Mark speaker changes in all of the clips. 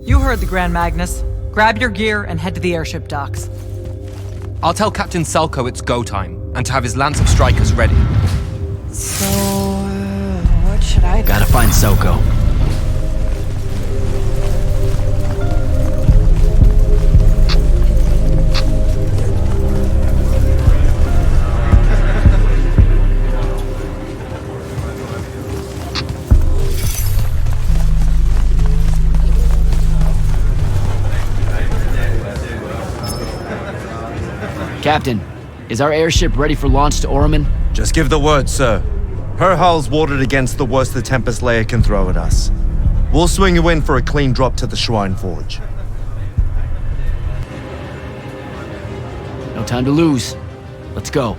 Speaker 1: You heard the Grand Magnus. Grab your gear and head to the airship docks.
Speaker 2: I'll tell Captain Selko it's go time, and to have his lance of strikers ready.
Speaker 1: So, what should I do?
Speaker 3: Gotta find Selko. Captain, is our airship ready for launch to Orman?
Speaker 4: Just give the word, sir. Her hull's warded against the worst the Tempest layer can throw at us. We'll swing you in for a clean drop to the Shrine Forge.
Speaker 3: No time to lose. Let's go.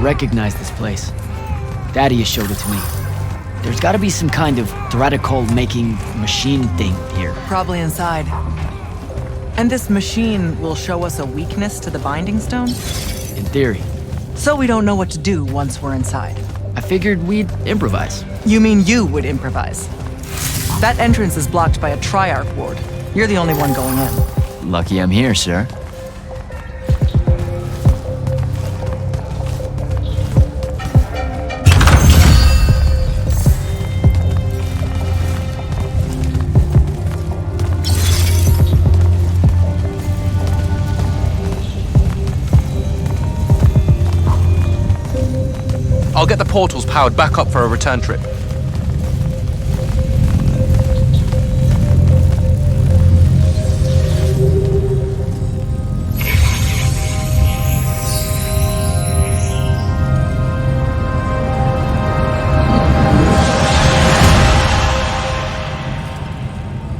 Speaker 3: Recognize this place. Daddy showed it to me. There's gotta be some kind of theoretical-making machine thing here.
Speaker 1: Probably inside. And this machine will show us a weakness to the Binding Stone?
Speaker 3: In theory.
Speaker 1: So we don't know what to do once we're inside.
Speaker 3: I figured we'd improvise.
Speaker 1: You mean you would improvise? That entrance is blocked by a Triarch ward. You're the only one going in.
Speaker 3: Lucky I'm here, sir.
Speaker 2: I'll get the portals powered back up for a return trip.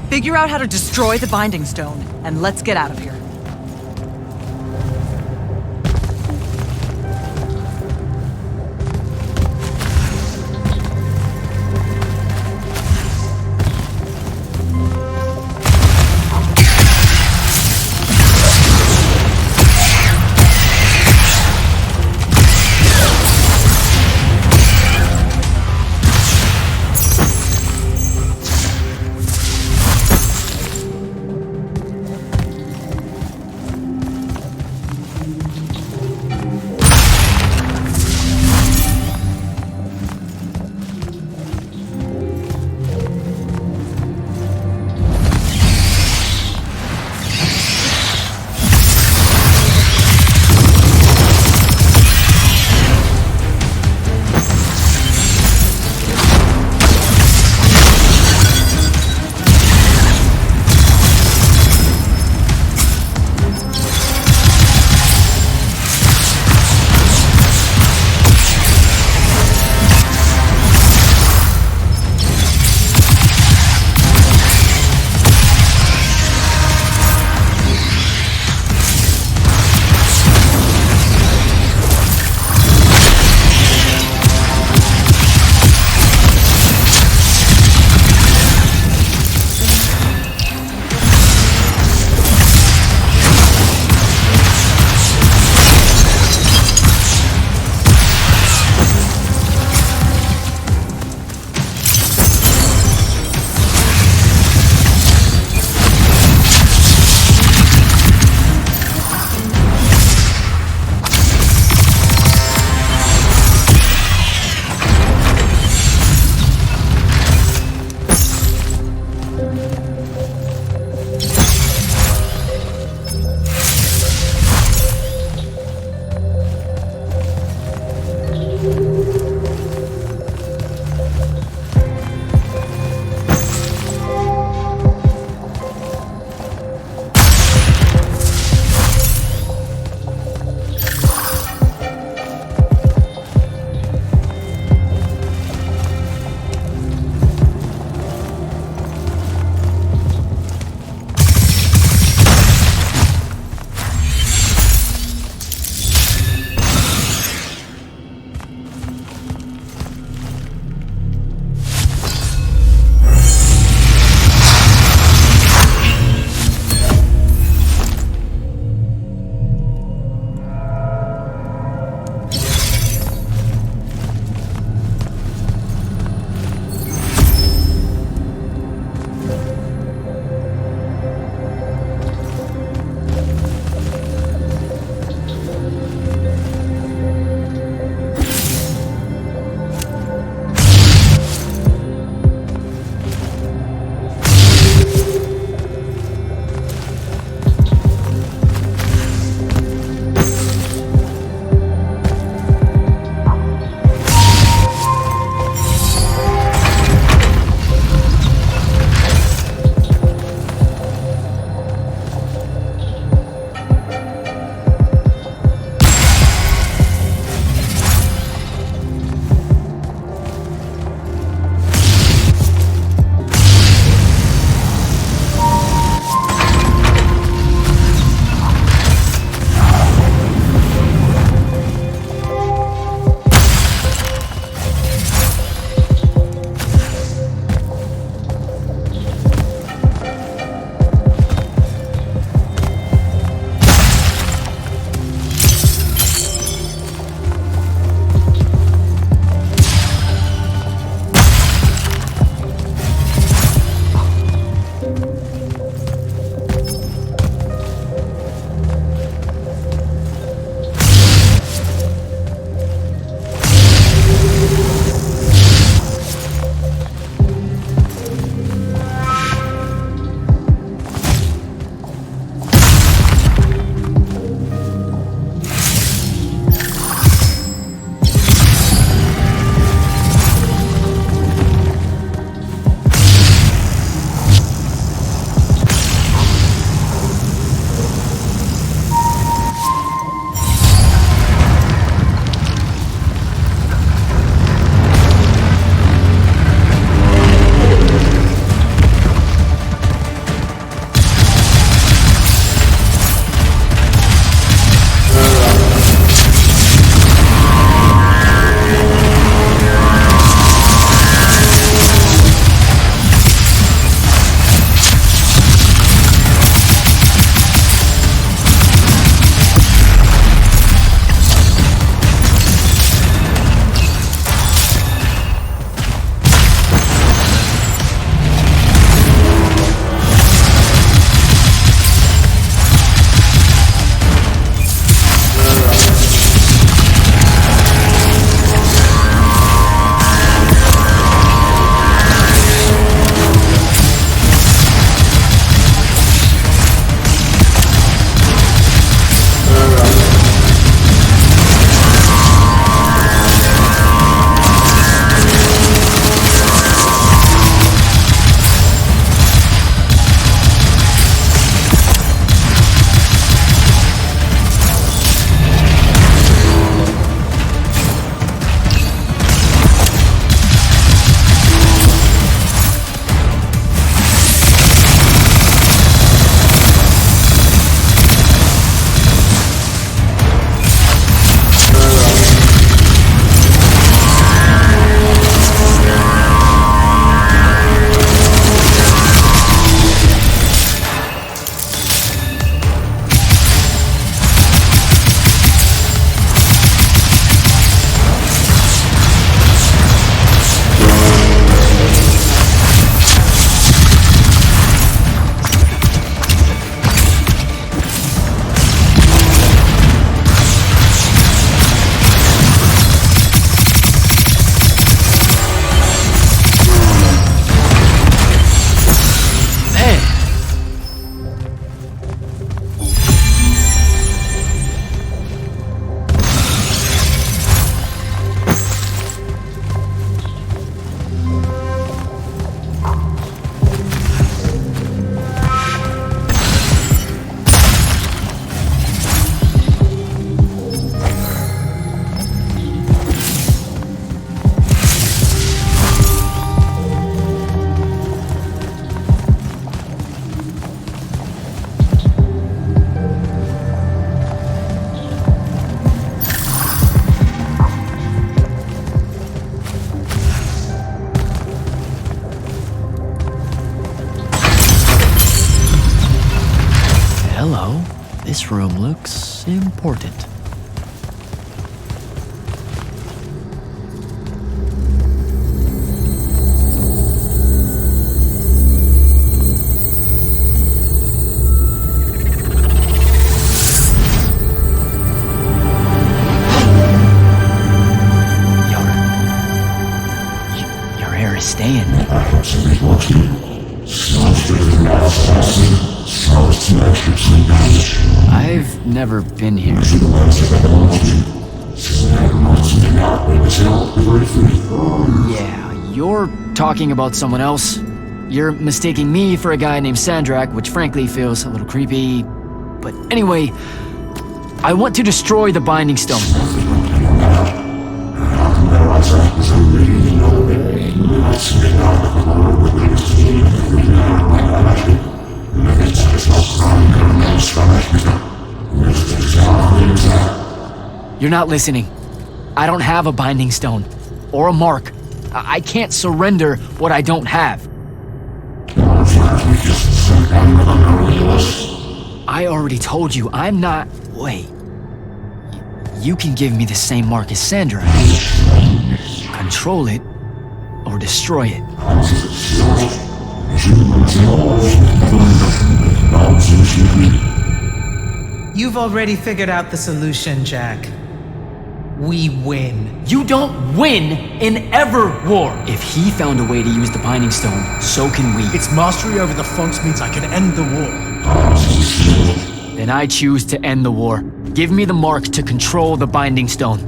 Speaker 1: Figure out how to destroy the Binding Stone, and let's get out of here.
Speaker 3: This room looks important. Your hair is staying. I've never been here. Yeah, you're talking about someone else. You're mistaking me for a guy named Sandrak, which frankly feels a little creepy. But anyway, I want to destroy the Binding Stone. You're not listening. I don't have a Binding Stone. Or a mark. I can't surrender what I don't have. I already told you, I'm not... Wait. You can give me the same mark as Sandra. Control it, or destroy it.
Speaker 5: You've already figured out the solution, Jack. We win.
Speaker 3: You don't win in ever war. If he found a way to use the Binding Stone, so can we.
Speaker 6: Its mastery over the fonts means I can end the war.
Speaker 3: Then I choose to end the war. Give me the mark to control the Binding Stone.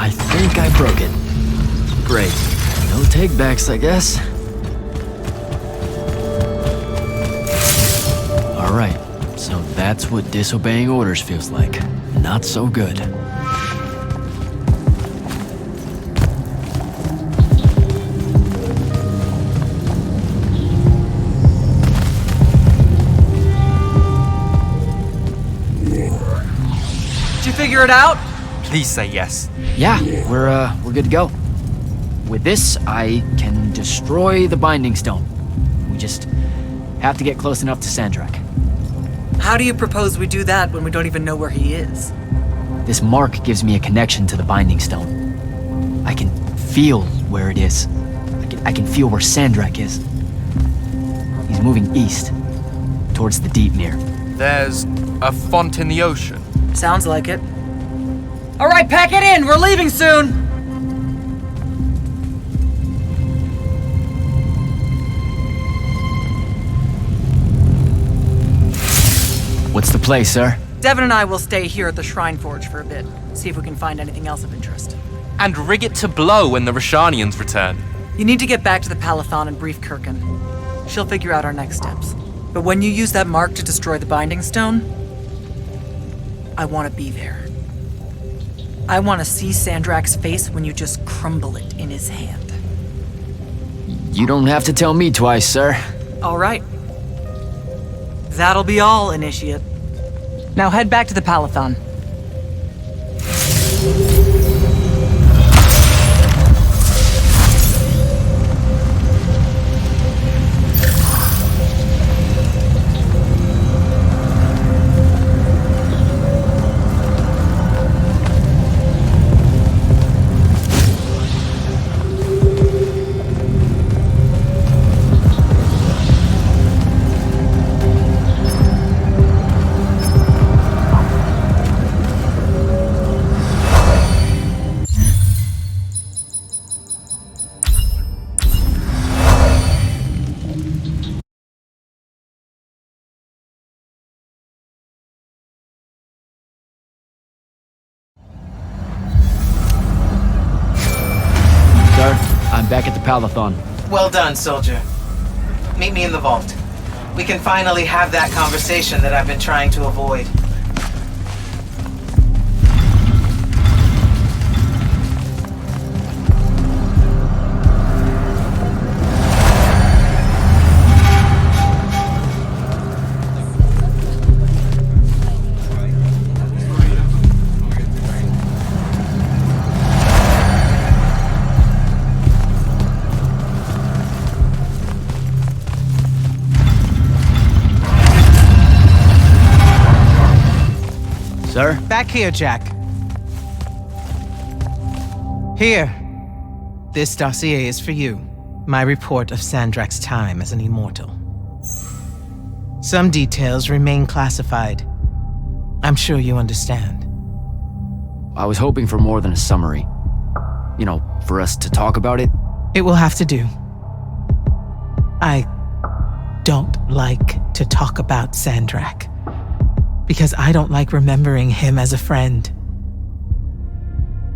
Speaker 3: I think I broke it. Great. No takebacks, I guess. Alright, so that's what disobeying orders feels like. Not so good.
Speaker 1: Did you figure it out?
Speaker 2: Please say yes.
Speaker 3: Yeah, we're good to go. With this, I can destroy the Binding Stone. We just have to get close enough to Sandrak.
Speaker 1: How do you propose we do that when we don't even know where he is?
Speaker 3: This mark gives me a connection to the Binding Stone. I can feel where it is. I can feel where Sandrak is. He's moving east, towards the Deepmere.
Speaker 2: There's a font in the ocean.
Speaker 1: Sounds like it. All right, pack it in. We're leaving soon.
Speaker 3: What's the play, sir?
Speaker 1: Devin and I will stay here at the Shrine Forge for a bit. See if we can find anything else of interest.
Speaker 2: And rig it to blow when the Rashanians return.
Speaker 1: You need to get back to the Palathon and brief Kirkin. She'll figure out our next steps. But when you use that mark to destroy the Binding Stone, I want to be there. I want to see Sandrak's face when you just crumble it in his hand.
Speaker 3: You don't have to tell me twice, sir.
Speaker 1: All right. That'll be all, Initiate. Now head back to the Palathon.
Speaker 3: I'm back at the Palathon.
Speaker 5: Well done, soldier. Meet me in the vault. We can finally have that conversation that I've been trying to avoid. Back here, Jack. Here. This dossier is for you. My report of Sandrak's time as an immortal. Some details remain classified. I'm sure you understand.
Speaker 3: I was hoping for more than a summary. You know, for us to talk about it.
Speaker 5: It will have to do. I don't like to talk about Sandrak, because I don't like remembering him as a friend.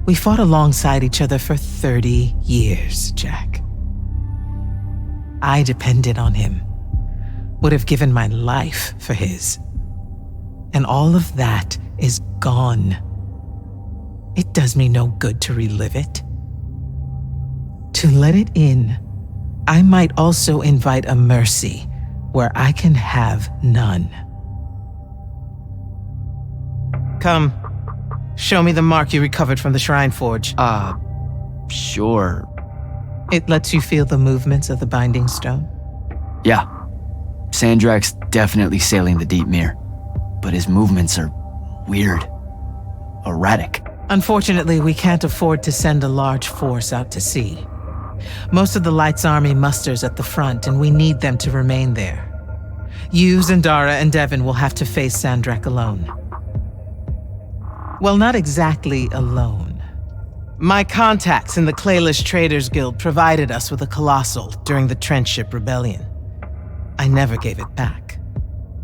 Speaker 5: We fought alongside each other for 30 years, Jack. I depended on him, would have given my life for his. And all of that is gone. It does me no good to relive it. To let it in, I might also invite a mercy where I can have none. Come, show me the mark you recovered from the Shrine Forge.
Speaker 3: Sure.
Speaker 5: It lets you feel the movements of the Binding Stone?
Speaker 3: Yeah. Sandrak's definitely sailing the deep mirror, but his movements are weird. Erratic.
Speaker 5: Unfortunately, we can't afford to send a large force out to sea. Most of the Light's army musters at the front, and we need them to remain there. You, Zendara, and Devon will have to face Sandrak alone. Well, not exactly alone. My contacts in the Clayless Traders Guild provided us with a Colossal during the Trench Ship Rebellion. I never gave it back.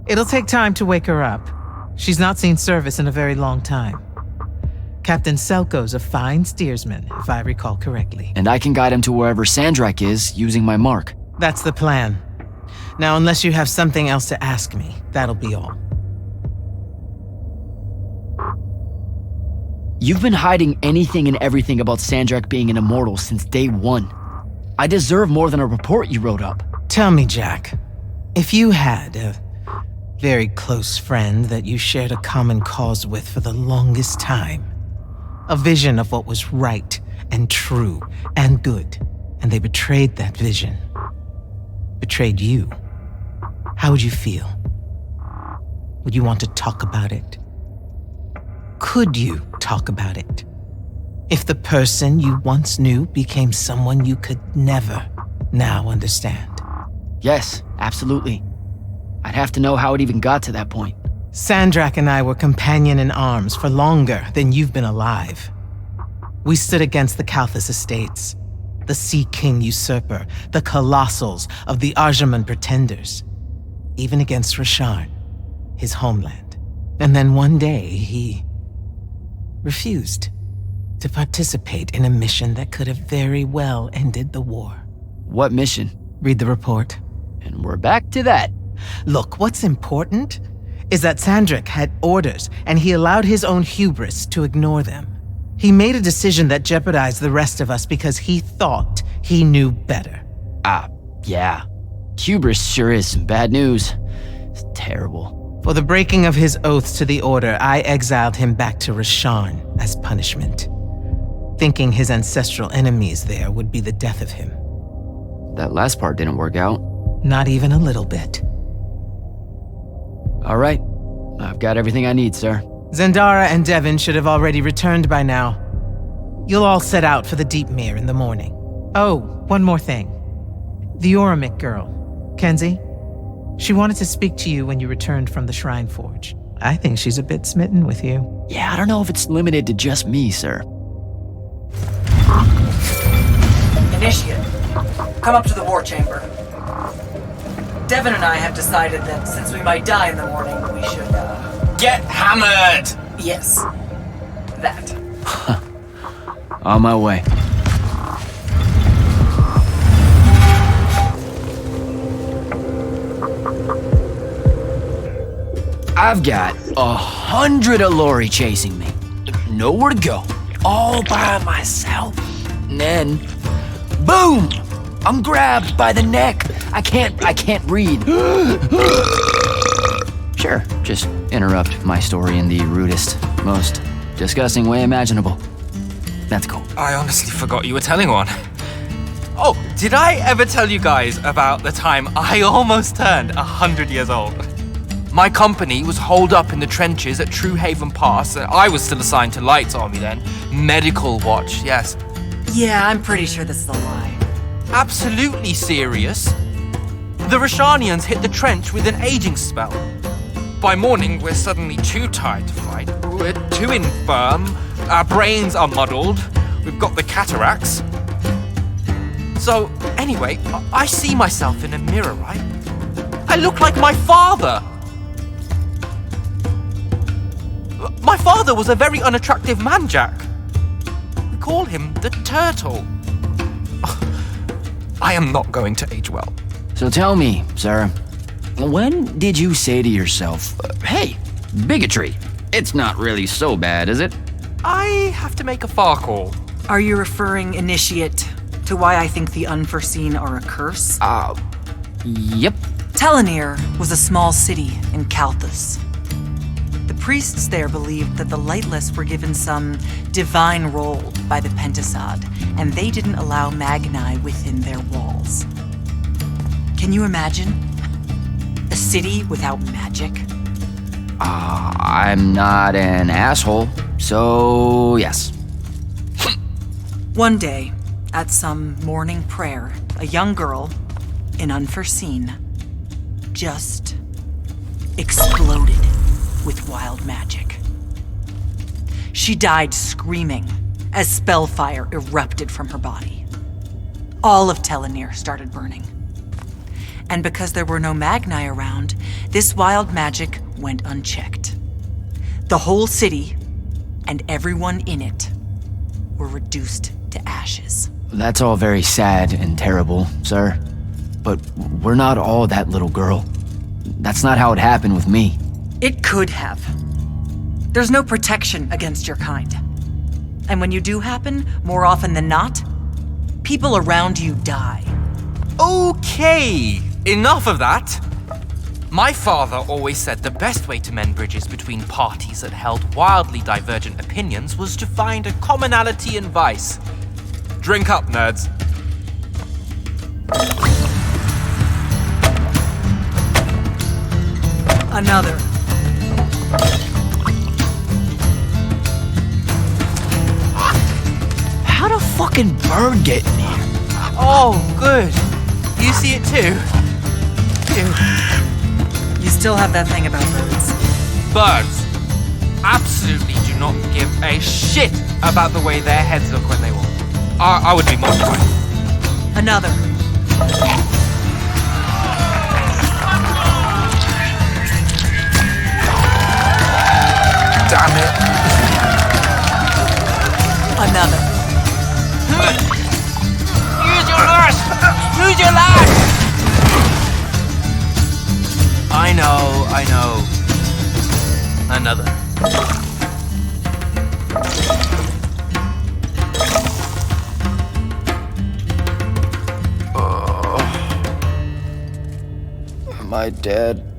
Speaker 5: It'll take time to wake her up. She's not seen service in a very long time. Captain Selko's a fine steersman, if I recall correctly.
Speaker 3: And I can guide him to wherever Sandrak is using my mark.
Speaker 5: That's the plan. Now, unless you have something else to ask me, that'll be all.
Speaker 3: You've been hiding anything and everything about Sandrak being an immortal since day one. I deserve more than a report you wrote up.
Speaker 5: Tell me, Jack, if you had a very close friend that you shared a common cause with for the longest time, a vision of what was right and true and good, and they betrayed that vision, betrayed you, how would you feel? Would you want to talk about it? Could you talk about it? If the person you once knew became someone you could never now understand?
Speaker 3: Yes, absolutely. I'd have to know how it even got to that point.
Speaker 5: Sandrak and I were companion in arms for longer than you've been alive. We stood against the Kalthus estates, the Sea King usurper, the Colossals of the Arjaman Pretenders, even against Rasharn, his homeland. And then one day, he refused to participate in a mission that could have very well ended the war.
Speaker 3: What mission?
Speaker 5: Read the report.
Speaker 3: And we're back to that.
Speaker 5: Look, what's important is that Sandrak had orders, and he allowed his own hubris to ignore them. He made a decision that jeopardized the rest of us because he thought he knew better.
Speaker 3: Yeah. Hubris sure is some bad news. It's terrible.
Speaker 5: For the breaking of his oaths to the Order, I exiled him back to Rasharn as punishment, thinking his ancestral enemies there would be the death of him.
Speaker 3: That last part didn't work out.
Speaker 5: Not even a little bit.
Speaker 3: All right. I've got everything I need, sir.
Speaker 5: Zendara and Devon should have already returned by now. You'll all set out for the Deep Mere in the morning. Oh, one more thing. The Oromik girl, Kenzie. She wanted to speak to you when you returned from the Shrine Forge. I think she's a bit smitten with you.
Speaker 3: Yeah, I don't know if it's limited to just me, sir.
Speaker 1: Initiate, come up to the war chamber. Devon and I have decided that since we might die in the morning, we should,
Speaker 2: Get hammered!
Speaker 1: Yes. That.
Speaker 3: On my way. I've got 100 Allori chasing me. Nowhere to go. All by myself. And then, boom! I'm grabbed by the neck. I can't breathe. Sure, just interrupt my story in the rudest, most disgusting way imaginable. That's cool.
Speaker 2: I honestly forgot you were telling one. Oh, did I ever tell you guys about the time I almost turned 100 years old? My company was holed up in the trenches at True Haven Pass, and I was still assigned to Light's army then. Medical watch, yes.
Speaker 1: Yeah, I'm pretty sure this is a lie.
Speaker 2: Absolutely serious. The Rashanians hit the trench with an aging spell. By morning, we're suddenly too tired to fight. We're too infirm. Our brains are muddled. We've got the cataracts. So, anyway, I see myself in a mirror, right? I look like my father. My father was a very unattractive man, Jack. We call him the Turtle. I am not going to age well.
Speaker 3: So tell me, sir, when did you say to yourself, hey, bigotry, it's not really so bad, is it?
Speaker 2: I have to make a far call.
Speaker 1: Are you referring, Initiate, to why I think the unforeseen are a curse?
Speaker 3: Yep.
Speaker 1: Telenir was a small city in Kalthus. The priests there believed that the Lightless were given some divine role by the Pentasod, and they didn't allow Magni within their walls. Can you imagine? A city without magic?
Speaker 3: I'm not an asshole, so yes.
Speaker 1: One day, at some morning prayer, a young girl, in Unforeseen, just exploded with wild magic. She died screaming as spellfire erupted from her body. All of Telenir started burning. And because there were no Magni around, this wild magic went unchecked. The whole city and everyone in it were reduced to ashes.
Speaker 3: That's all very sad and terrible, sir. But we're not all that little girl. That's not how it happened with me.
Speaker 1: It could have. There's no protection against your kind. And when you do happen, more often than not, people around you die.
Speaker 2: Okay, enough of that. My father always said the best way to mend bridges between parties that held wildly divergent opinions was to find a commonality in vice. Drink up, nerds.
Speaker 1: Another.
Speaker 3: How'd a fucking bird get in here?
Speaker 2: Oh, good. You see it too?
Speaker 1: You still have that thing about birds.
Speaker 2: Birds absolutely do not give a shit about the way their heads look when they walk. I would be mortified.
Speaker 1: Another.
Speaker 2: Damn it.
Speaker 1: Another.
Speaker 2: Use your lash! Use your lash! I know. Another.
Speaker 3: Am I dead?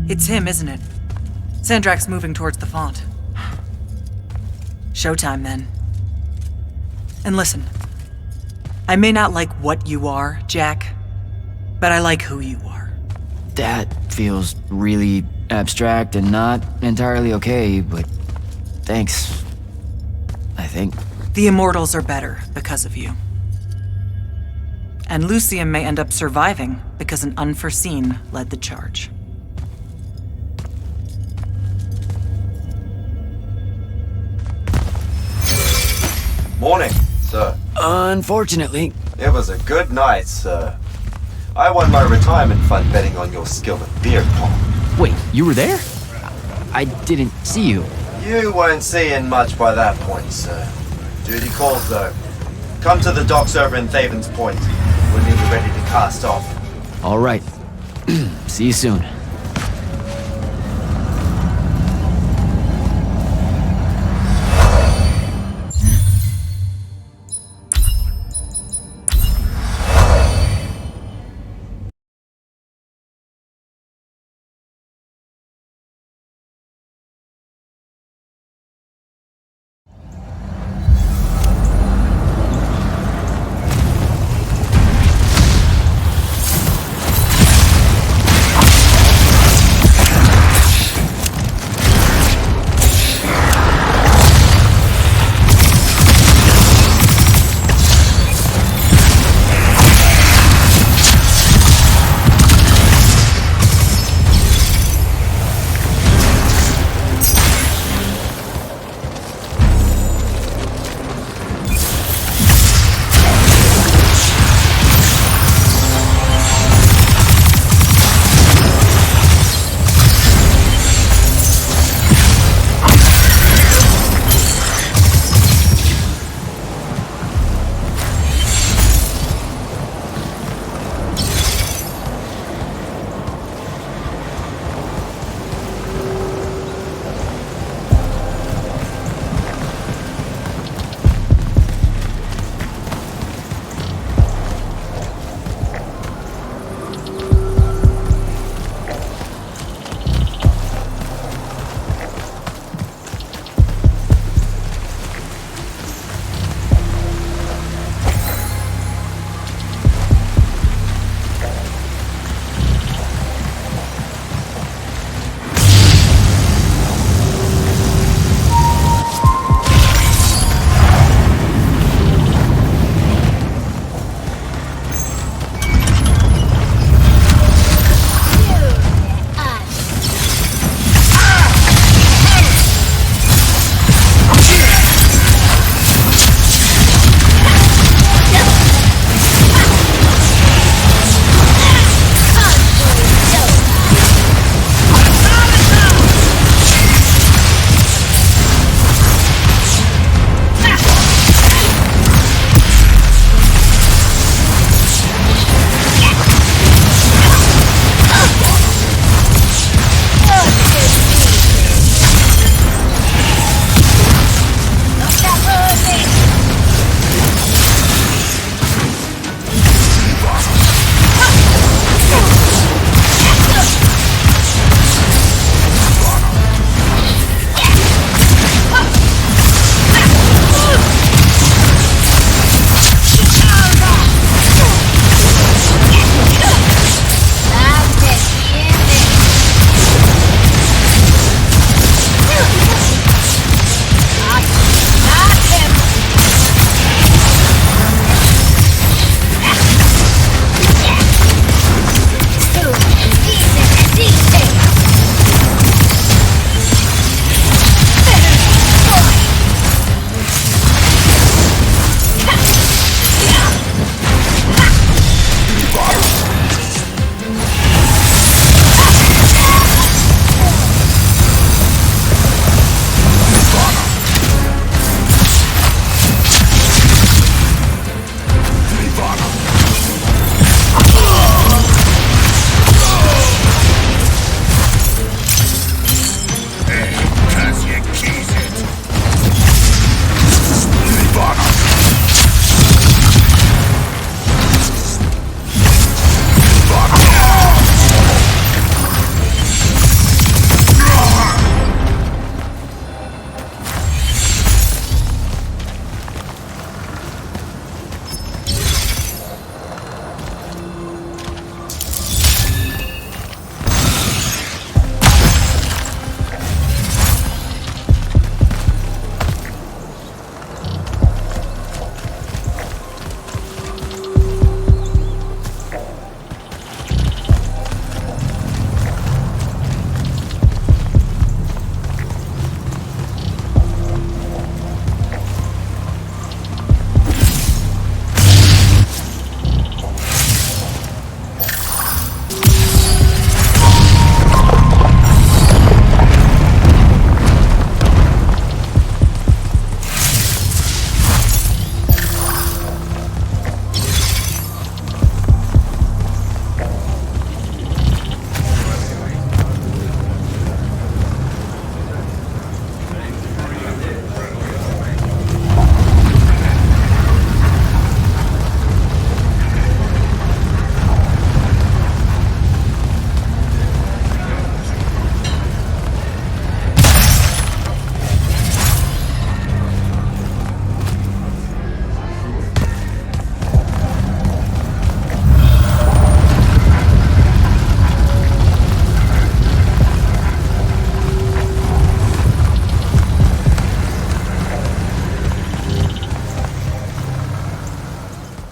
Speaker 1: It's him, isn't it? Sandrak's moving towards the font. Showtime, then. And listen, I may not like what you are, Jack, but I like who you are.
Speaker 3: That feels really abstract and not entirely okay, but thanks. I think.
Speaker 1: The Immortals are better because of you. And Lucium may end up surviving because an Unforeseen led the charge.
Speaker 4: Morning, sir.
Speaker 3: Unfortunately,
Speaker 4: It was a good night, sir. I won my retirement fund betting on your skill at beer pong.
Speaker 3: wait, you were there? I didn't see you.
Speaker 4: You weren't seeing much by that point, sir. Duty calls, though. Come to the docks over in Thaven's Point. We're nearly ready to cast off.
Speaker 3: All right. See you soon.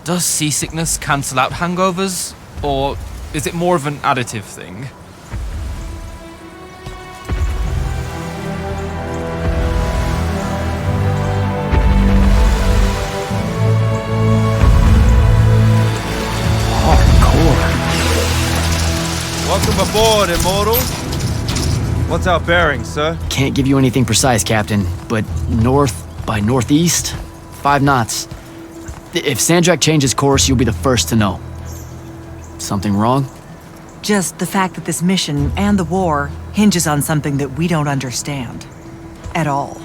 Speaker 2: Does seasickness cancel out hangovers? Or is it more of an additive thing?
Speaker 4: Welcome aboard, Immortals. What's our bearing, sir?
Speaker 3: Can't give you anything precise, Captain, but north by northeast, 5 knots. If Sandrak changes course, you'll be the first to know. Something wrong?
Speaker 1: Just the fact that this mission and the war hinges on something that we don't understand. At all.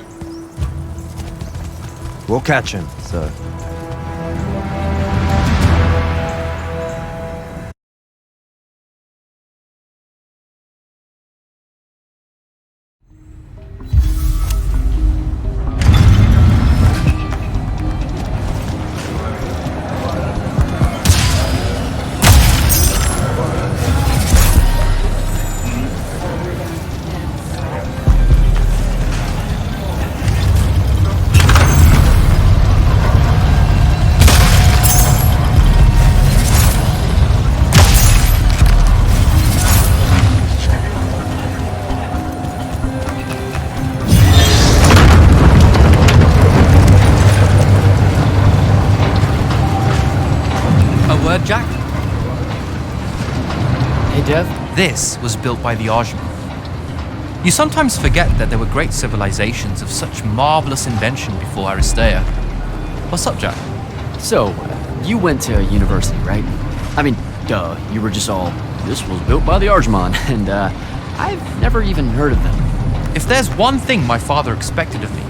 Speaker 4: We'll catch him, sir.
Speaker 2: Jack?
Speaker 3: Hey, Dev?
Speaker 2: This was built by the Ajman. You sometimes forget that there were great civilizations of such marvelous invention before Aristea. What's up, Jack?
Speaker 3: So, you went to university, right? I mean, duh, you were just all, this was built by the Ajman, and I've never even heard of them.
Speaker 2: If there's one thing my father expected of me,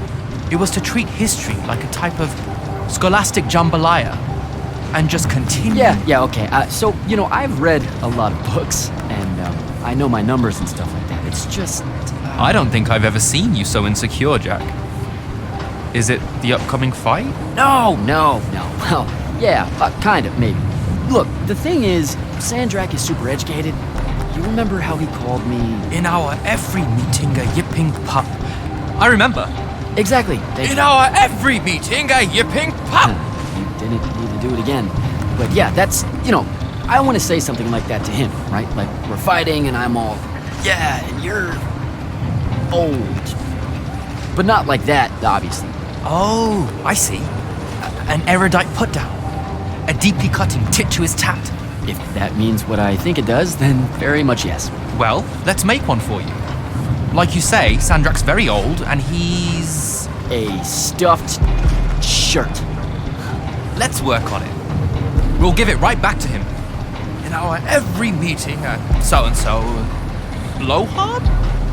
Speaker 2: it was to treat history like a type of scholastic jambalaya. And just continue.
Speaker 3: Yeah, okay. So, you know, I've read a lot of books, and I know my numbers and stuff like that. It's just...
Speaker 2: I don't think I've ever seen you so insecure, Jack. Is it the upcoming fight?
Speaker 3: No. Well, yeah, kind of, maybe. Look, the thing is, Sandrak is super educated. You remember how he called me...
Speaker 2: In our every meeting, a yipping pup. I remember.
Speaker 3: Exactly.
Speaker 2: In our every meeting, a yipping pup!
Speaker 3: You didn't need to do it again. But yeah, that's, you know, I want to say something like that to him, right? Like, we're fighting and I'm all, yeah, and you're old. But not like that, obviously.
Speaker 2: Oh, I see. An erudite put-down. A deeply cutting tit to his tat.
Speaker 3: If that means what I think it does, then very much yes.
Speaker 2: Well, let's make one for you. Like you say, Sandrak's very old, and he's...
Speaker 3: a stuffed shirt.
Speaker 2: Let's work on it. We'll give it right back to him. In our every meeting, so-and-so... Blowhard?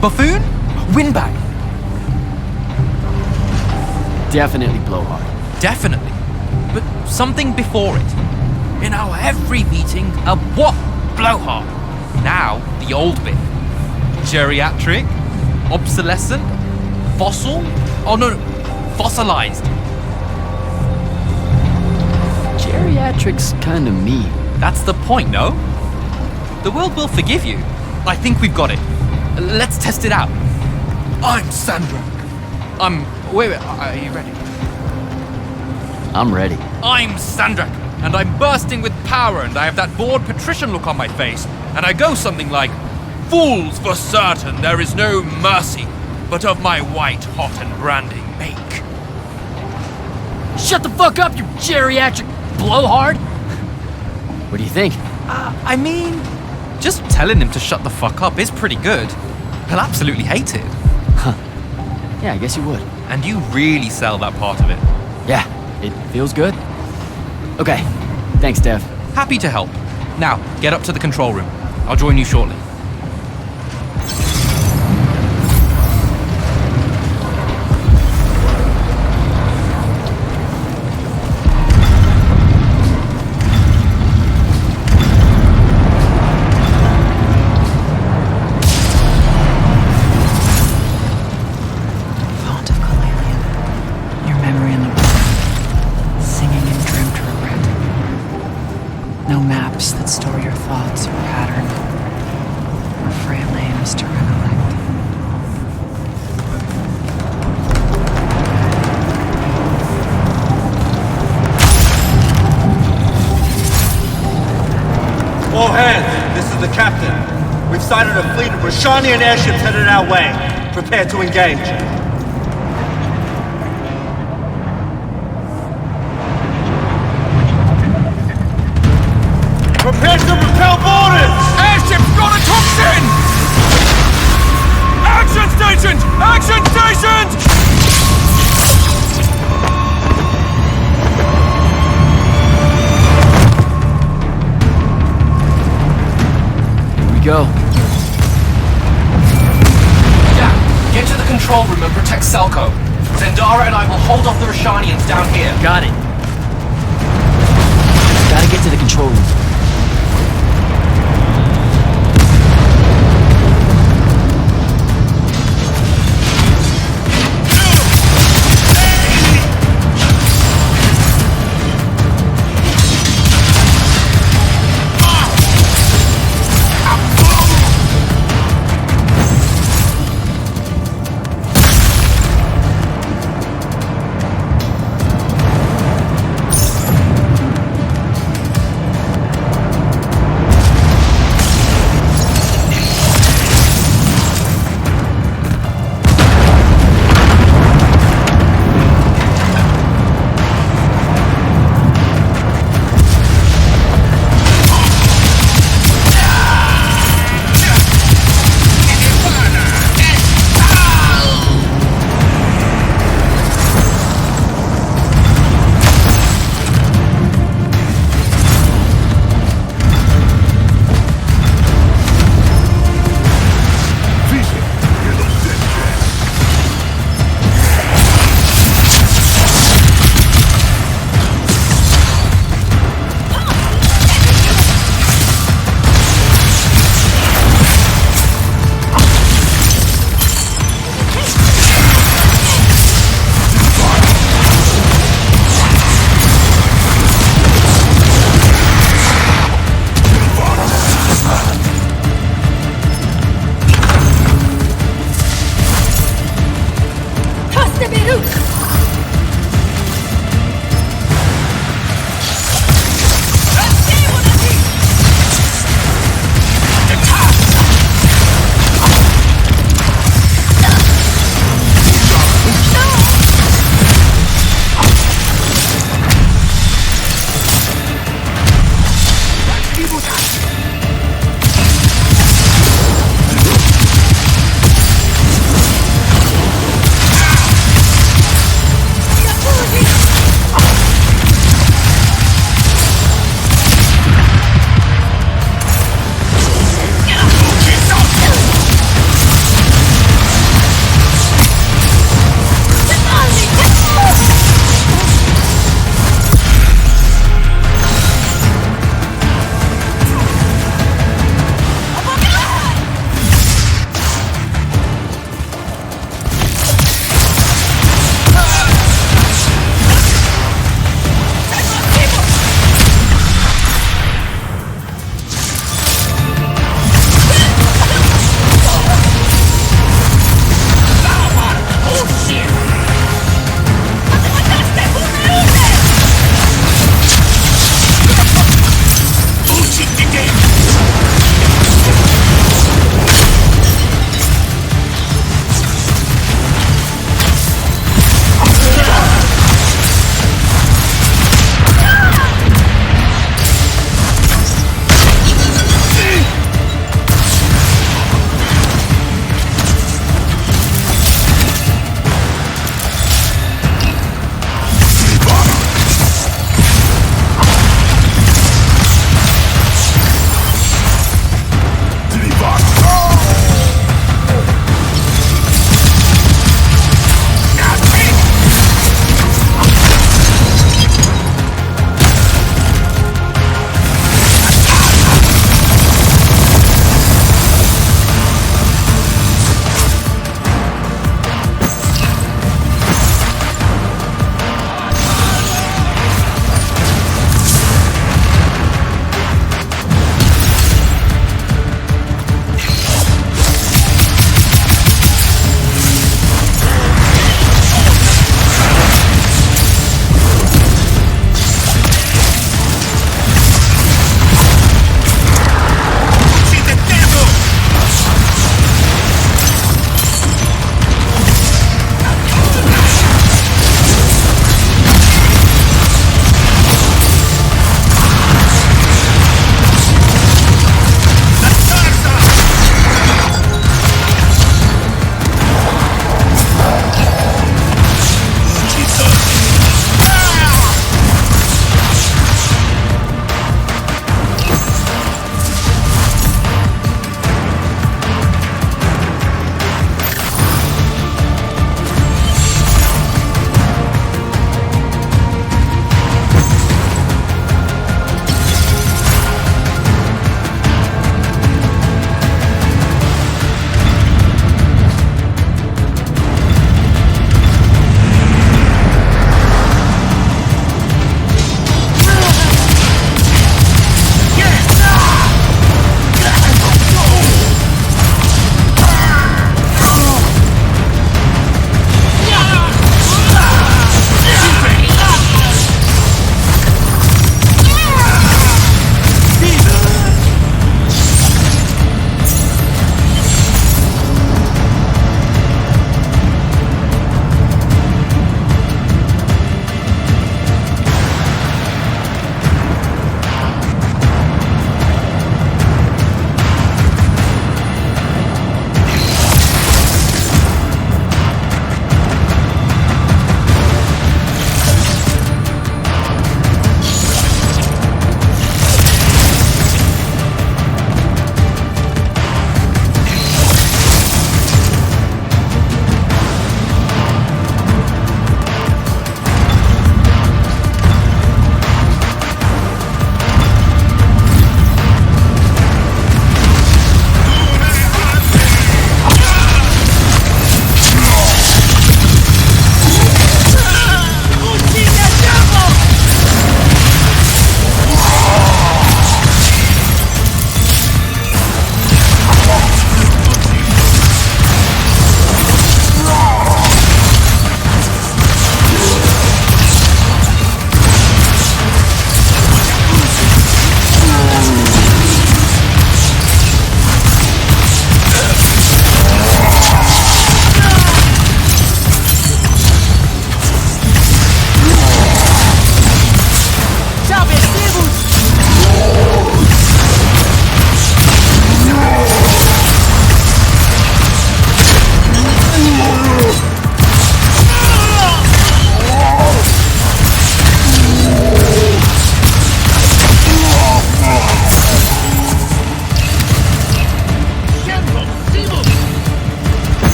Speaker 2: Buffoon? Windbag?
Speaker 3: Definitely blowhard.
Speaker 2: Definitely. But something before it. In our every meeting, a what? Blowhard. Now, the old bit. Geriatric? Obsolescent? Fossil? Oh no, fossilized.
Speaker 3: Geriatric's kinda mean.
Speaker 2: That's the point, no? The world will forgive you. I think we've got it. Let's test it out. I'm Sandrak. Wait, are you ready?
Speaker 3: I'm ready.
Speaker 2: I'm Sandrak, and I'm bursting with power, and I have that bored patrician look on my face, and I go something like, "Fools, for certain, there is no mercy, but of my white hot and branding make."
Speaker 3: Shut the fuck up, you geriatric blowhard! What do you think?
Speaker 2: I mean, just telling him to shut the fuck up is pretty good. He'll absolutely hate it.
Speaker 3: Huh. Yeah, I guess you would.
Speaker 2: And you really sell that part of it.
Speaker 3: Yeah, it feels good. Okay, thanks, Dev.
Speaker 2: Happy to help. Now, get up to the control room. I'll join you shortly.
Speaker 7: Rashanian airships headed our way. Prepare to engage. Prepare to repel boarders!
Speaker 2: Airship's got a toxin! Action stations! Action stations!
Speaker 3: Here we go.
Speaker 8: Yeah, get to the control room and protect Selko. Zendara and I will hold off the Rashanians down here.
Speaker 3: Got it. Gotta get to the control room.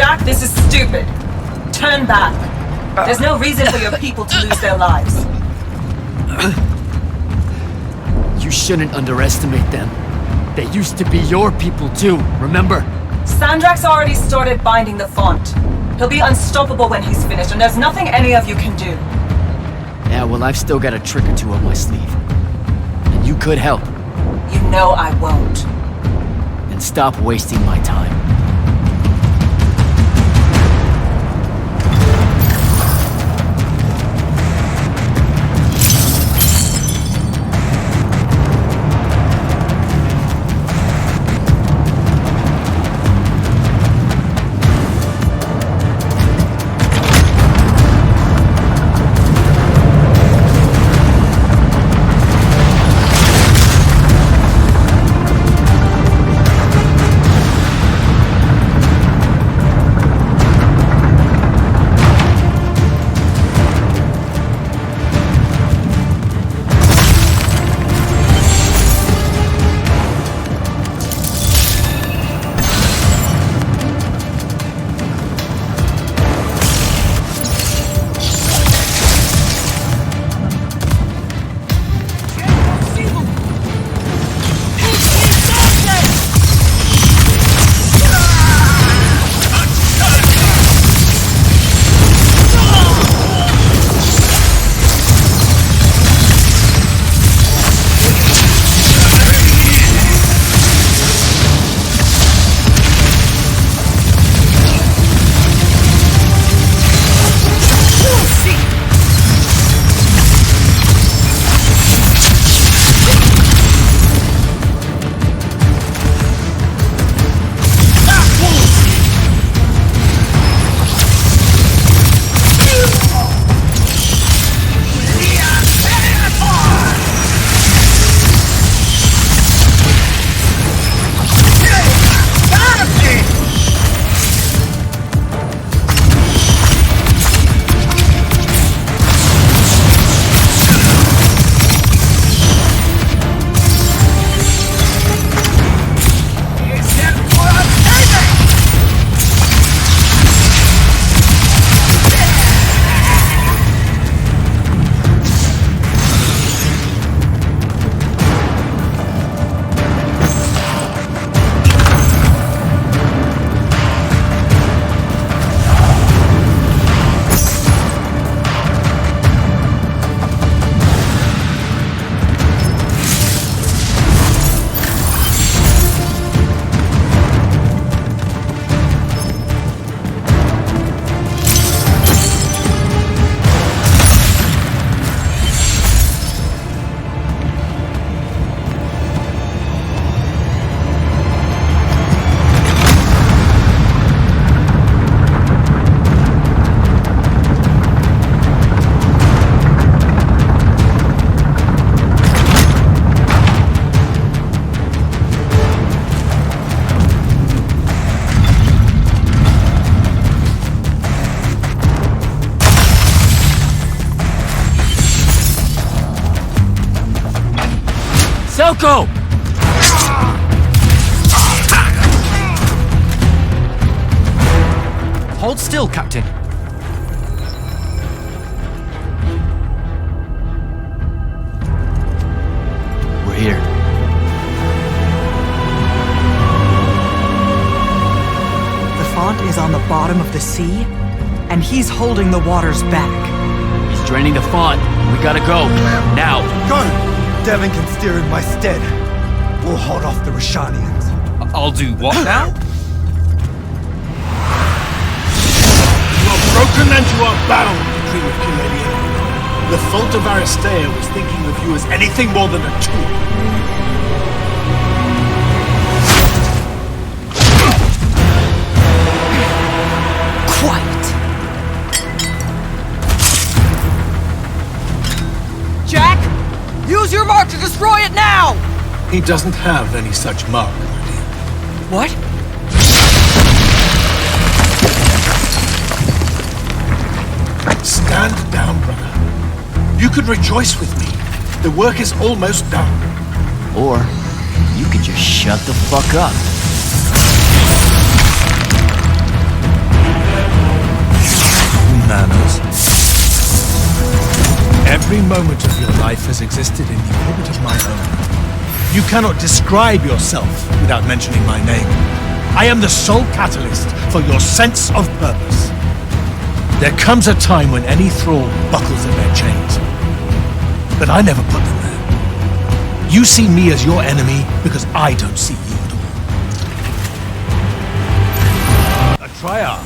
Speaker 9: Jack, this is stupid. Turn back. There's no reason for your people to lose their lives.
Speaker 3: You shouldn't underestimate them. They used to be your people too, remember?
Speaker 9: Sandrak's already started binding the font. He'll be unstoppable when he's finished, and there's nothing any of you can do.
Speaker 3: Yeah, well, I've still got a trick or two up my sleeve. And you could help.
Speaker 9: You know I won't.
Speaker 3: Then stop wasting my time. Selko!
Speaker 2: Hold still, Captain.
Speaker 3: We're here.
Speaker 1: The font is on the bottom of the sea, and he's holding the waters back.
Speaker 3: He's draining the font. We gotta go. Now.
Speaker 4: Go! Devin can steer in my stead. We'll hold off the Rashanians.
Speaker 2: I'll do what now?
Speaker 6: You are broken and you are bound, Dream of Kilelia. The Fault of Aristea was thinking of you as anything more than a tool.
Speaker 1: Quiet! Jack! Use your mark to destroy it now!
Speaker 6: He doesn't have any such mark, my dear.
Speaker 1: What?
Speaker 6: Stand down, brother. You could rejoice with me. The work is almost done.
Speaker 3: Or you could just shut the fuck up.
Speaker 6: Every moment of your life has existed in the orbit of my own. You cannot describe yourself without mentioning my name. I am the sole catalyst for your sense of purpose. There comes a time when any thrall buckles at their chains. But I never put them there. You see me as your enemy because I don't see you at all. A triarch.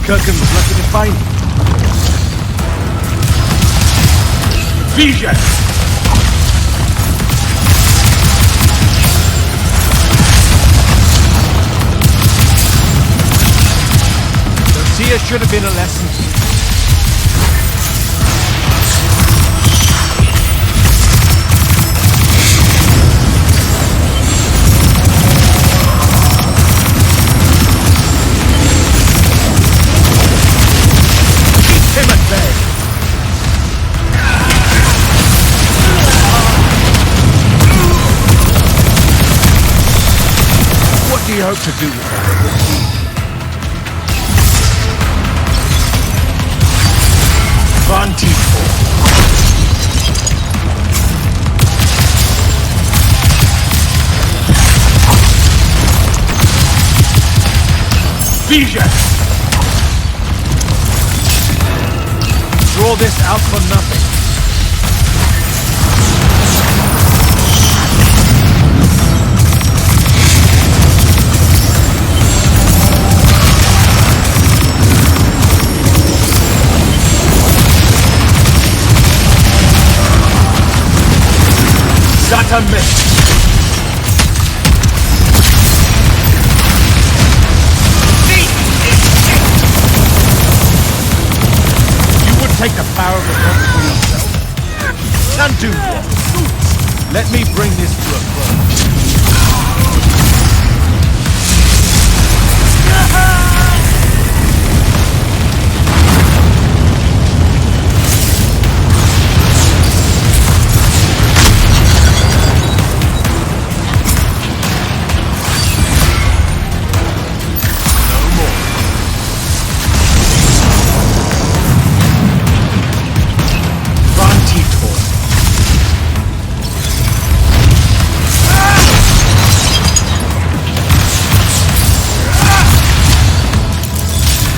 Speaker 6: Kirkin was lucky to find you. Vision! Lucia should have been a lesson to you. Keep him at bay! What do you hope to do with that? Vision! Draw this out for nothing. That's a miss. You would take the power of the prophet for yourself? And do what? Let me bring this to a close.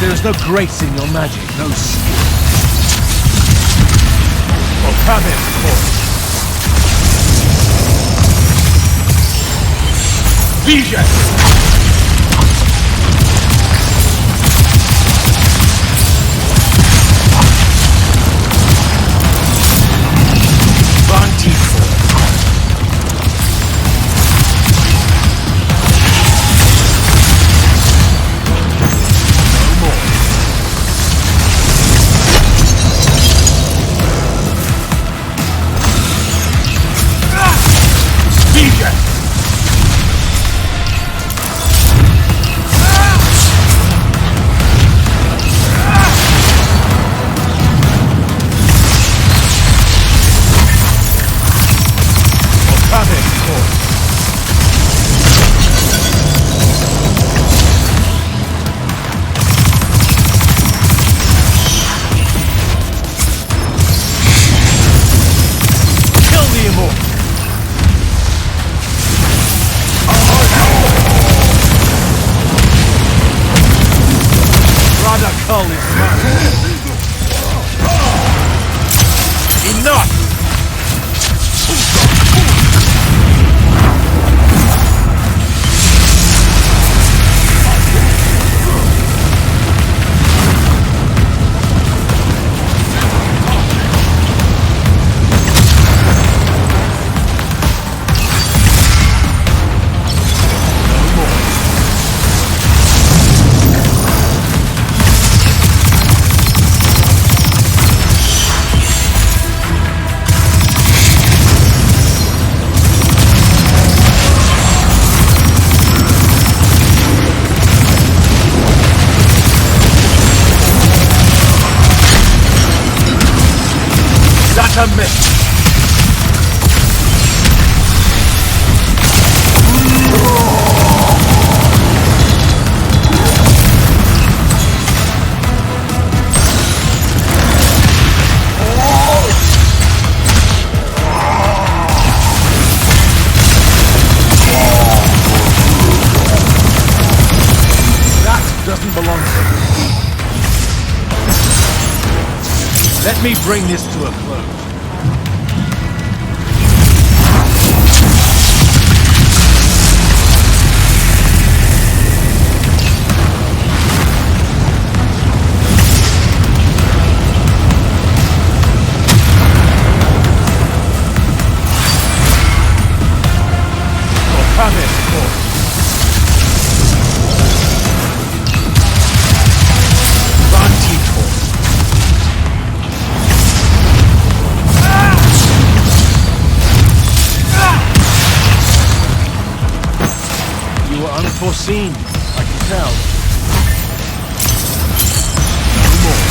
Speaker 6: There's no grace in your magic, no skill. Well, come in, boy. Vision! Enough! That's a miss. Let me bring this to a close. Unforeseen, I can tell. No more.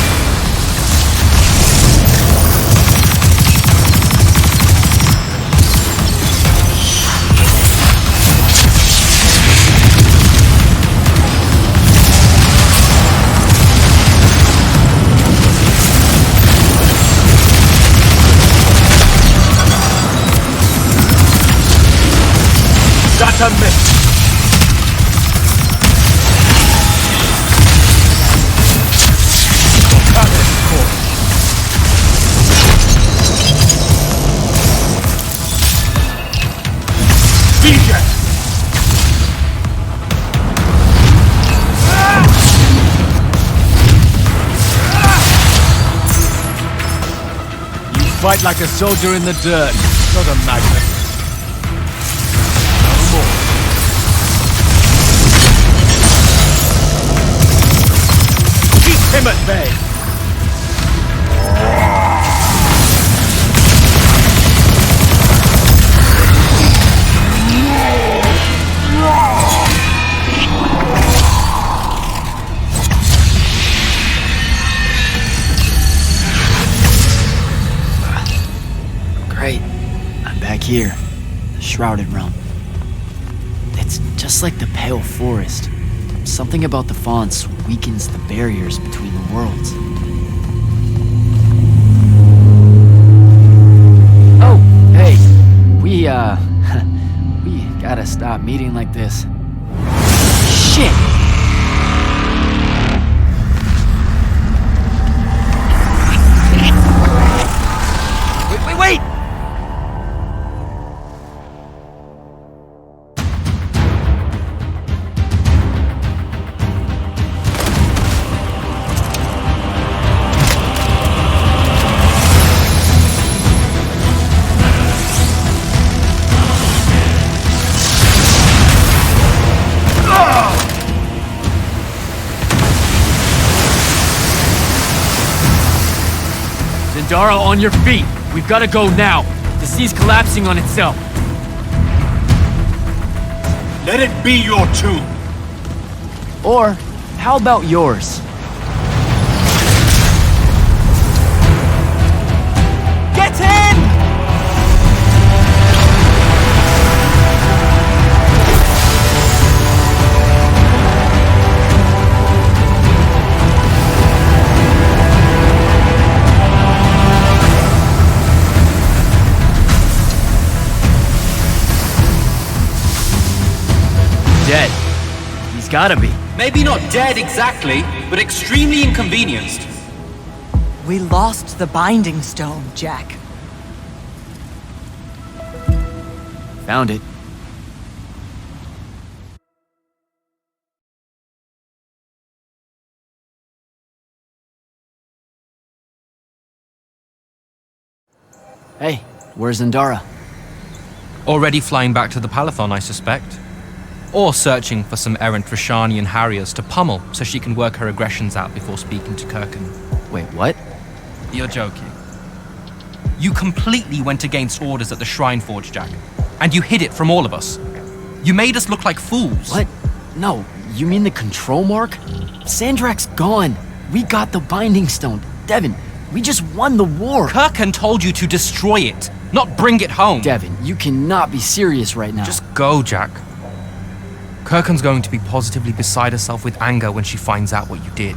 Speaker 6: That's a miss. Fight like a soldier in the dirt, not a magnet. No more. Keep him at bay!
Speaker 3: Great. I'm back here. The Shrouded Realm. It's just like the Pale Forest. Something about the fonts weakens the barriers between the worlds. Oh, hey. We gotta stop meeting like this. Shit! Wait!
Speaker 10: Zendara, on your feet! We've gotta go now! The sea's collapsing on itself!
Speaker 6: Let it be your tomb!
Speaker 3: Or, how about yours?
Speaker 10: Get in!
Speaker 3: Dead. He's gotta be.
Speaker 8: Maybe not dead exactly, but extremely inconvenienced.
Speaker 1: We lost the Binding Stone, Jack.
Speaker 3: Found it. Hey, where's Zendara?
Speaker 2: Already flying back to the Palathon, I suspect. Or searching for some errant Rashanian harriers to pummel so she can work her aggressions out before speaking to Kirkin.
Speaker 3: Wait, what?
Speaker 2: You're joking. You completely went against orders at the Shrine Forge, Jack. And you hid it from all of us. You made us look like fools.
Speaker 3: What? No, you mean the control mark? Sandrak's gone. We got the Binding Stone. Devin, we just won the war.
Speaker 2: Kirkin told you to destroy it, not bring it home.
Speaker 3: Devin, you cannot be serious right now.
Speaker 2: Just go, Jack. Kirkin's going to be positively beside herself with anger when she finds out what you did.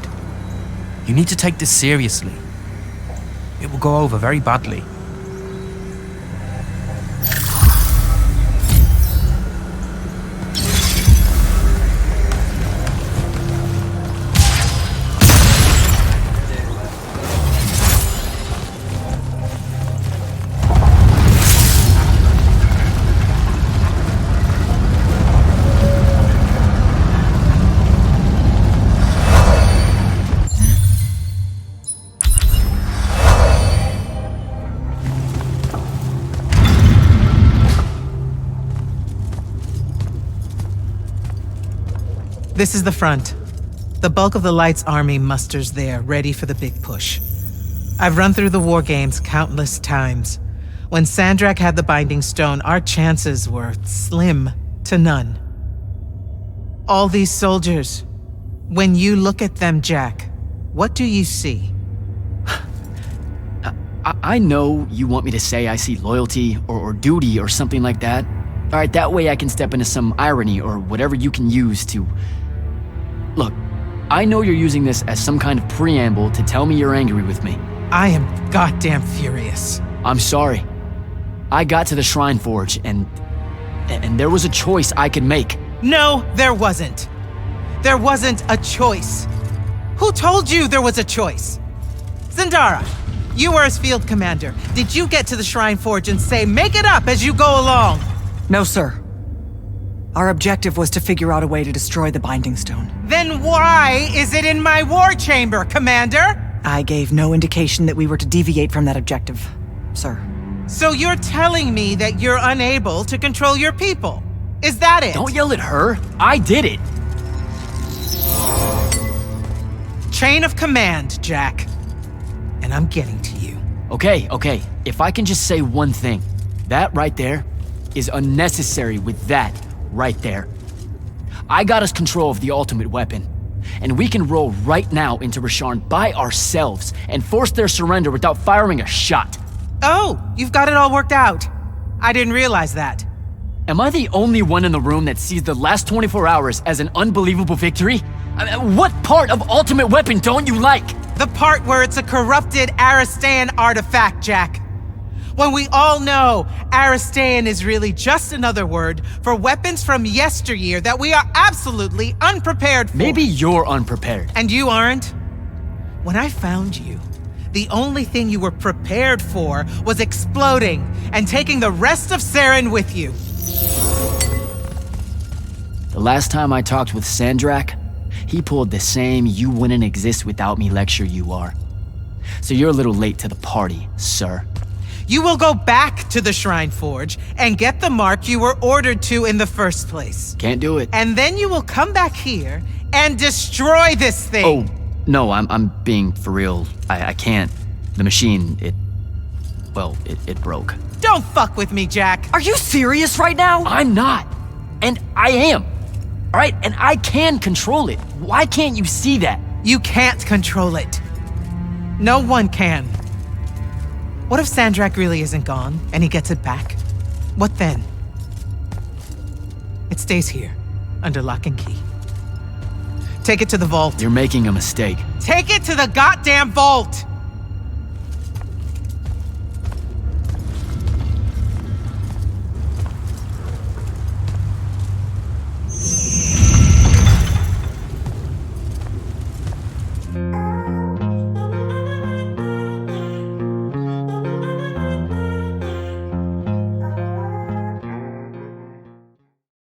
Speaker 2: You need to take this seriously. It will go over very badly.
Speaker 5: This is the front. The bulk of the Light's army musters there, ready for the big push. I've run through the war games countless times. When Sandrak had the Binding Stone, our chances were slim to none. All these soldiers, when you look at them, Jack, what do you see?
Speaker 3: I know you want me to say I see loyalty or duty or something like that. All right, that way I can step into some irony or whatever you can use to... Look, I know you're using this as some kind of preamble to tell me you're angry with me.
Speaker 5: I am goddamn furious.
Speaker 3: I'm sorry. I got to the Shrine Forge and there was a choice I could make.
Speaker 5: No, there wasn't. There wasn't a choice. Who told you there was a choice? Zendara, you were as field commander. Did you get to the Shrine Forge and say, make it up as you go along?
Speaker 1: No, sir. Our objective was to figure out a way to destroy the Binding Stone.
Speaker 5: Then why is it in my war chamber, Commander?
Speaker 1: I gave no indication that we were to deviate from that objective, sir.
Speaker 5: So you're telling me that you're unable to control your people? Is that it?
Speaker 3: Don't yell at her. I did it.
Speaker 5: Chain of command, Jack. And I'm getting to you.
Speaker 3: Okay. If I can just say one thing. That right there is unnecessary with that right there. I got us control of the ultimate weapon. And we can roll right now into Rasharn by ourselves and force their surrender without firing a shot.
Speaker 5: Oh, you've got it all worked out. I didn't realize that.
Speaker 3: Am I the only one in the room that sees the last 24 hours as an unbelievable victory? I mean, what part of Ultimate Weapon don't you like?
Speaker 5: The part where it's a corrupted Aristean artifact, Jack. When we all know Aristean is really just another word for weapons from yesteryear that we are absolutely unprepared for.
Speaker 3: Maybe you're unprepared.
Speaker 5: And you aren't? When I found you, the only thing you were prepared for was exploding and taking the rest of Saren with you.
Speaker 3: The last time I talked with Sandrak, he pulled the same "you wouldn't exist without me" lecture you are. So you're a little late to the party, sir.
Speaker 5: You will go back to the Shrine Forge and get the mark you were ordered to in the first place.
Speaker 3: Can't do it.
Speaker 5: And then you will come back here and destroy this thing.
Speaker 3: Oh, no, I'm being for real. I can't. The machine, it broke.
Speaker 5: Don't fuck with me, Jack.
Speaker 1: Are you serious right now?
Speaker 3: I'm not. And I am. All right, and I can control it. Why can't you see that?
Speaker 5: You can't control it. No one can. What if Sandrak really isn't gone, and he gets it back? What then? It stays here, under lock and key. Take it to the vault.
Speaker 3: You're making a mistake.
Speaker 5: Take it to the goddamn vault!